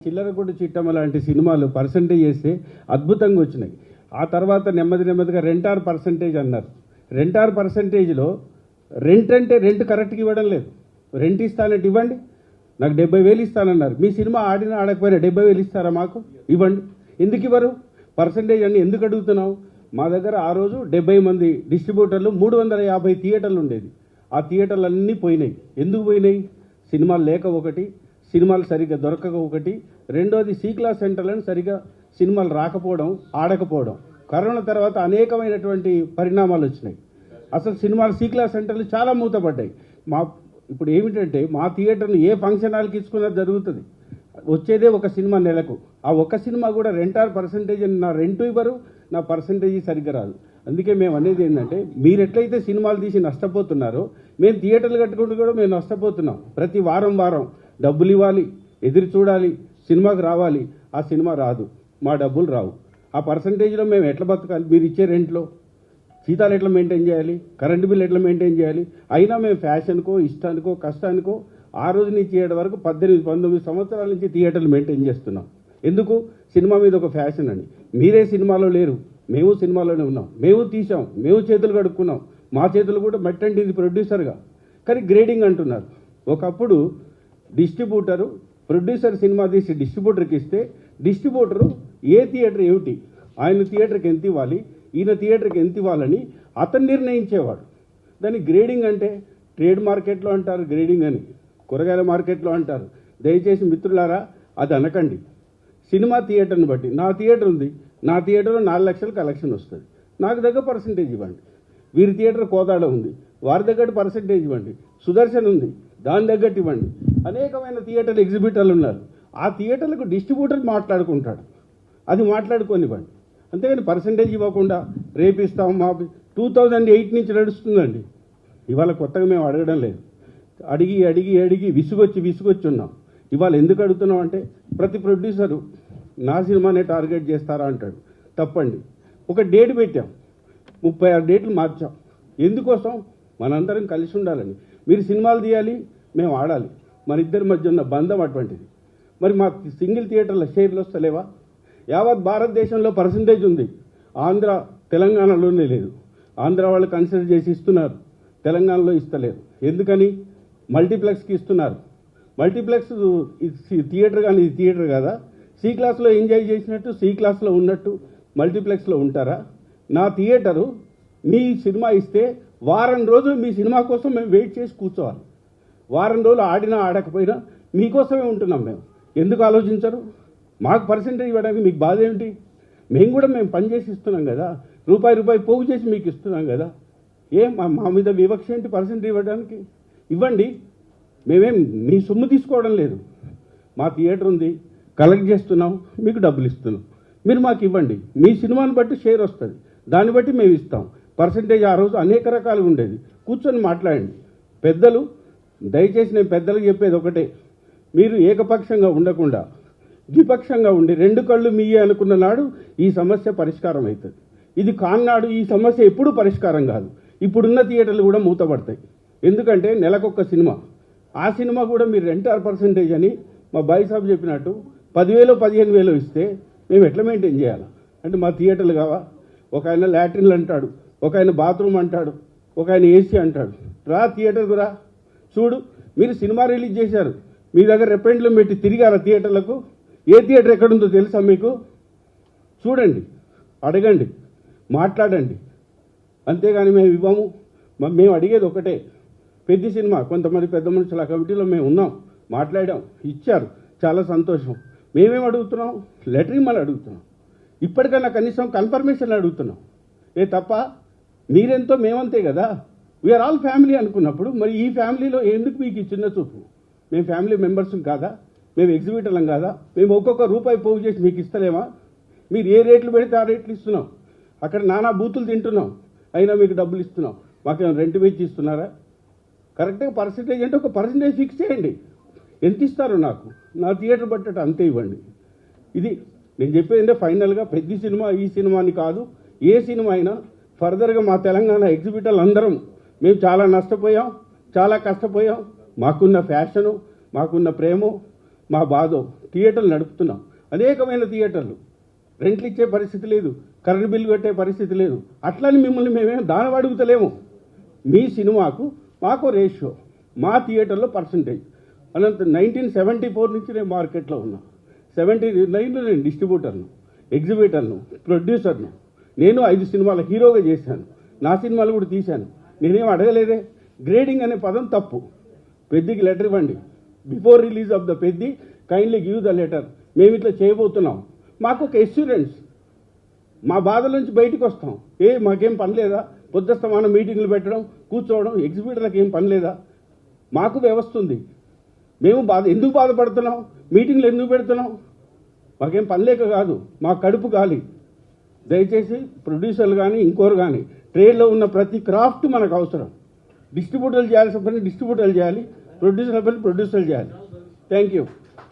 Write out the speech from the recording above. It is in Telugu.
చిల్లరగొడ్డు చిట్టమ్మ లాంటి సినిమాలు పర్సంటేజ్ చేస్తే అద్భుతంగా వచ్చినాయి. ఆ తర్వాత నెమ్మదిగా రెంటార్ పర్సంటేజ్ అన్నారు. రెంటార్ పర్సంటేజ్లో రెంట్ అంటే రెంట్ కరెక్ట్గా ఇవ్వడం లేదు. రెంట్ ఇస్తానంటే ఇవ్వండి, నాకు 70,000 ఇస్తానన్నారు. మీ సినిమా ఆడినా ఆడకపోయినా 70,000 ఇస్తారా మాకు? ఇవ్వండి. ఎందుకు ఇవ్వరు? పర్సంటేజ్ అని ఎందుకు అడుగుతున్నావు? మా దగ్గర ఆ రోజు 70 మంది డిస్ట్రిబ్యూటర్లు, 350 థియేటర్లు ఉండేది. ఆ థియేటర్లు అన్నీ పోయినాయి. ఎందుకు పోయినాయి? సినిమాలు లేక ఒకటి, సినిమాలు సరిగ్గా దొరకక ఒకటి, రెండోది సి క్లాస్ సెంటర్లను సరిగ్గా సినిమాలు రాకపోవడం, ఆడకపోవడం. కరోనా తర్వాత అనేకమైనటువంటి పరిణామాలు వచ్చినాయి. అసలు సినిమాలు సి క్లాస్ సెంటర్లు చాలా మూతపడ్డాయి. ఇప్పుడు ఏమిటంటే మా థియేటర్ను ఏ ఫంక్షన్ హాల్కి ఇచ్చుకున్నది జరుగుతుంది. వచ్చేదే ఒక సినిమా నెలకు. ఆ ఒక్క సినిమా కూడా రెంటార్ పర్సంటేజ్ అని నా రెంట్ ఇవ్వరు, నా పర్సంటేజ్ సరిగ్గా రాదు. అందుకే మేము అనేది ఏంటంటే, మీరు ఎట్లయితే సినిమాలు తీసి నష్టపోతున్నారో మేము థియేటర్లు కట్టుకుంటూ కూడా మేము నష్టపోతున్నాం. ప్రతి వారం డబ్బులు ఇవ్వాలి, ఎదురు చూడాలి, సినిమాకి రావాలి. ఆ సినిమా రాదు, మా డబ్బులు రావు. ఆ పర్సంటేజ్లో మేము ఎట్లా బతకాలి? మీరు ఇచ్చే రెంట్లో జీతాలు ఎట్లా మెయింటైన్ చేయాలి? కరెంటు బిల్ ఎట్లా మెయింటైన్ చేయాలి? అయినా మేము ఫ్యాషన్కో, ఇష్టానికో, కష్టానికో ఆ రోజు నుంచి 7 వరకు 18-19 సంవత్సరాల నుంచి థియేటర్లు మెయింటైన్ చేస్తున్నాం. ఎందుకు? సినిమా మీద ఒక ఫ్యాషన్ అని. మీరే సినిమాలో లేరు, మేము సినిమాలోనే ఉన్నాం. మేము తీసాం, మేము చేతులు కడుక్కున్నాం. మా చేతులు కూడా మట్టంటింది ప్రొడ్యూసర్గా. కానీ గ్రేడింగ్ అంటున్నారు. ఒకప్పుడు డిస్ట్రిబ్యూటరు ప్రొడ్యూసర్ సినిమా తీసి డిస్ట్రిబ్యూటర్కి ఇస్తే డిస్ట్రిబ్యూటరు ఏ థియేటర్ ఏమిటి, ఆయన థియేటర్కి ఎంత ఇవ్వాలి, ఈయన థియేటర్కి ఎంత ఇవ్వాలని అతను నిర్ణయించేవాడు. దాన్ని గ్రేడింగ్ అంటే ట్రేడ్ మార్కెట్లో అంటారు గ్రేడింగ్ అని, కూరగాయల మార్కెట్లో అంటారు. దయచేసి మిత్రులారా అది అనకండి. సినిమా థియేటర్ని బట్టి, నా థియేటర్ ఉంది, నా థియేటర్లో 4 లక్షలు కలెక్షన్ వస్తుంది, నాకు దగ్గర పర్సంటేజ్ ఇవ్వండి. వీరి థియేటర్ కోదాడ ఉంది, వారి దగ్గర పర్సంటేజ్ ఇవ్వండి. సుదర్శన్ ఉంది, దాని తగ్గట్టు ఇవ్వండి. అనేకమైన థియేటర్ ఎగ్జిబిటర్లు ఉన్నారు. ఆ థియేటర్లకు డిస్ట్రిబ్యూటర్ మాట్లాడుకుంటాడు, అది మాట్లాడుకోనివ్వండి. అంతేగాని పర్సంటేజ్ ఇవ్వకుండా రేపిస్తాం. మా 2008 నుంచి నడుస్తుందండి. ఇవాళ కొత్తగా మేము అడగడం లేదు. అడిగి విసుగొచ్చి ఉన్నాం. ఇవాళ ఎందుకు అడుగుతున్నాం అంటే, ప్రతి ప్రొడ్యూసరు నా సినిమానే టార్గెట్ చేస్తారా అంటాడు. తప్పండి. ఒక డేట్ పెట్టాం, 36 డేట్లు మార్చాం. ఎందుకోసం? మనందరం కలిసి ఉండాలని. మీరు సినిమాలు తీయాలి, మేము ఆడాలి. మన ఇద్దరి మధ్య ఉన్న బంధం అటువంటిది. మరి మా సింగిల్ థియేటర్ల షేర్లు వస్తలేవా? యావత్ భారతదేశంలో పర్సంటేజ్ ఉంది, ఆంధ్ర తెలంగాణలోనే లేదు. ఆంధ్ర వాళ్ళు కన్సిడర్ చేసి ఇస్తున్నారు, తెలంగాణలో ఇస్తలేరు. ఎందుకని? మల్టీప్లెక్స్కి ఇస్తున్నారు. మల్టీప్లెక్స్ థియేటర్ కానీ ఇది థియేటర్ కదా. సి క్లాస్లో ఎంజాయ్ చేసినట్టు సి క్లాస్లో ఉన్నట్టు మల్టీప్లెక్స్లో ఉంటారా? నా థియేటరు మీ సినిమా ఇస్తే వారం రోజులు మీ సినిమా కోసం మేము వెయిట్ చేసి కూర్చోవాలి. వారం రోజులు ఆడినా ఆడకపోయినా మీకోసమే ఉంటున్నాం మేము. ఎందుకు ఆలోచించరు? మాకు పర్సెంటేజ్ ఇవ్వడానికి మీకు బాధ ఏమిటి? మేము పనిచేసి ఇస్తున్నాం కదా, రూపాయి పోగు చేసి మీకు ఇస్తున్నాం కదా. మా మీద వివక్ష ఏంటి? పర్సెంటేజ్ ఇవ్వడానికి ఇవ్వండి. మేమేం మీ సొమ్ము తీసుకోవడం లేదు. మా థియేటర్ ఉంది, కలెక్ట్ చేస్తున్నాం, మీకు డబ్బులు ఇస్తున్నాం. మీరు మాకు ఇవ్వండి. మీ సినిమాని బట్టి షేర్ వస్తుంది, దాన్ని బట్టి మేము ఇస్తాం. పర్సెంటేజ్ ఆ రోజు అనేక రకాలుగా ఉండేది. కూర్చొని మాట్లాడండి. పెద్దలు, దయచేసి నేను పెద్దలకు చెప్పేది ఒకటే, మీరు ఏకపక్షంగా ఉండకుండా ద్విపక్షంగా ఉండి 2 కళ్ళు మీయే అనుకున్న నాడు ఈ సమస్య పరిష్కారం అవుతుంది. ఇది కాన్నాడు ఈ సమస్య ఎప్పుడూ పరిష్కారం కాదు. ఇప్పుడున్న థియేటర్లు కూడా మూతపడతాయి. ఎందుకంటే నెలకొక్క సినిమా, ఆ సినిమా కూడా మీరు రెంటార్ పర్సంటేజ్ అని మా బాయ్ సాబ్ చెప్పినట్టు 10,000 15,000 ఇస్తే మేము ఎట్లా మెయింటైన్ చేయాలి? అంటే మా థియేటర్లు కావా? ఒక ఆయన లాట్రిన్లు అంటాడు, ఒక ఆయన బాత్రూమ్ అంటాడు, ఒక ఆయన ఏసీ అంటాడు. రా థియేటర్కు రా, చూడు. మీరు సినిమా రిలీజ్ చేశారు, మీ దగ్గర రిప్రజెంటేటివ్ పెట్టి తిరిగారా థియేటర్లకు? ఏ థియేటర్ ఎక్కడుందో తెలుసా మీకు? చూడండి, అడగండి, మాట్లాడండి. అంతేగాని మేము ఇవ్వము. మేము అడిగేది ఒకటే, పెద్ద సినిమా కొంతమంది పెద్ద మనుషుల కమిటీలో మేము ఉన్నాం, మాట్లాడాం, ఇచ్చారు, చాలా సంతోషం. మేమేం అడుగుతున్నాం? లెటర్ ఇమ్మని అడుగుతున్నాం. ఇప్పటికన్నా కనీసం కన్ఫర్మేషన్ అడుగుతున్నాం. తప్ప మీరెంతో మేమంతే కదా. వీఆర్ ఆల్ ఫ్యామిలీ అనుకున్నప్పుడు మరి ఈ ఫ్యామిలీలో ఎందుకు మీకు ఈ చిన్న చూపు? మేము ఫ్యామిలీ మెంబర్స్ కాదా? మేము ఎగ్జిబిటర్లం కాదా? మేము ఒక్కొక్క రూపాయి పోగు చేసి మీకు ఇస్తలేమా? మీరు ఏ రేట్లు పెడితే ఆ రేట్లు ఇస్తున్నాం. అక్కడ నానా బూతులు తింటున్నాం, అయినా మీకు డబ్బులు ఇస్తున్నాం. మాకేమైనా రెంట్ పెంచి ఇస్తున్నారా? కరెక్ట్గా పర్సంటేజ్ అంటే ఒక పర్సంటేజ్ ఫిక్స్ చేయండి. ఎంత ఇస్తారో నాకు, నా థియేటర్ బట్టట అంతే ఇవ్వండి. ఇది నేను చెప్పేది. ఫైనల్గా పెద్ద సినిమా ఈ సినిమా అని కాదు, ఏ సినిమా అయినా ఫర్దర్గా మా తెలంగాణ ఎగ్జిబిటర్లు అందరం మేము చాలా నష్టపోయాం, చాలా కష్టపోయాం. మాకున్న ఫ్యాషను, మాకున్న ప్రేమ, మా బాధో. థియేటర్లు నడుపుతున్నాం, అనేకమైన థియేటర్లు, రెంట్లు ఇచ్చే పరిస్థితి లేదు, కరెంట్ బిల్లు కట్టే పరిస్థితి లేదు. అట్లని మిమ్మల్ని మేమేం దానం అడుగుతలేము. మీ సినిమాకు మాకు రేషియో, మా థియేటర్లో పర్సంటేజ్. అనంత 1974 నుంచి నేను మార్కెట్లో ఉన్నా. 79లో నేను డిస్ట్రిబ్యూటర్ను, ఎగ్జిబిటర్ను, ప్రొడ్యూసర్ను. నేను 5 సినిమాల హీరోగా చేశాను, నా సినిమాలు కూడా తీశాను. నేనేం అడగలేదే. గ్రేడింగ్ అనే పదం తప్పు. పెద్దికి లెటర్ ఇవ్వండి, before release of the Peddi kindly give the letter. మేము ఇట్లా చేయబోతున్నాం. మాకు ఒక ఎష్యూరెన్స్, మా బాధల నుంచి బయటకు వస్తాం. మాకేం పని లేదా? పొద్దుస్తమానం మీటింగ్లు పెట్టడం, కూర్చోవడం, ఎగ్జిబిటర్లకు ఏం పని లేదా? మాకు వ్యవస్థ ఉంది. మేము ఎందుకు బాధపడుతున్నాం? మీటింగ్లు ఎందుకు పెడుతున్నాం? మాకేం పని లేక కాదు, మా కడుపు గాలి. దయచేసి ప్రొడ్యూసర్లు కానీ ఇంకోరు కానీ, ట్రేడ్లో ఉన్న ప్రతి క్రాఫ్ట్ మనకు అవసరం. డిస్ట్రిబ్యూటర్లు చేయాల్సిన పని డిస్ట్రిబ్యూటర్లు చేయాలి, ప్రొడ్యూసర్ల పని ప్రొడ్యూసర్లు చేయాలి. Thank you.